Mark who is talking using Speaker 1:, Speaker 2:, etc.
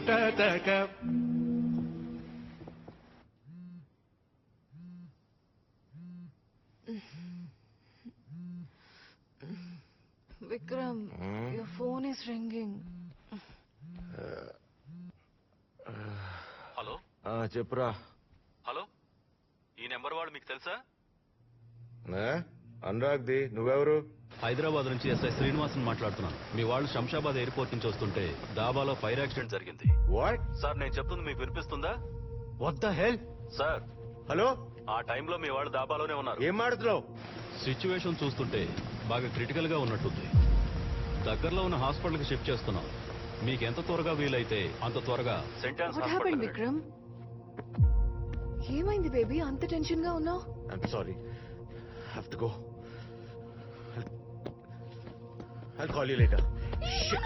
Speaker 1: తక
Speaker 2: Vikram, your phone is ringing.
Speaker 3: Hello
Speaker 4: చెప్పురా.
Speaker 3: Hello ఈ నెంబర్ వాడు మీకు తెలుసా?
Speaker 4: అనురాగ్ది. నువ్వెవరు?
Speaker 3: హైదరాబాద్ నుంచి ఎస్ఐ శ్రీనివాసన్ మాట్లాడుతున్నాను. మీ వాళ్ళు శంషాబాద్ ఎయిర్పోర్ట్ నుంచి వస్తుంటే డాబాలో ఫైర్ యాక్సిడెంట్ జరిగింది.
Speaker 4: వాట్?
Speaker 3: సార్ నేను చెప్తుంది మీకు వినిపిస్తుందా?
Speaker 4: What the hell?
Speaker 3: Sir
Speaker 4: hello,
Speaker 3: ఆ టైంలో మీ వాళ్ళు డాబాలోనే ఉన్నారు.
Speaker 4: ఏం మాడుతున్నావు?
Speaker 3: సిచ్యువేషన్ చూస్తుంటే బాగా క్రిటికల్ గా ఉన్నట్టుంది. దగ్గరలో ఉన్న హాస్పిటల్ కి షిఫ్ట్ చేస్తున్నాం. మీకు ఎంత త్వరగా వీలైతే అంత త్వరగా సెంటాన్స్
Speaker 2: What happened, Vikram? ఏమైంది బేబీ, అంత టెన్షన్ గా ఉన్నావు?
Speaker 4: I'm sorry, have to go. I'll call you later. Shit.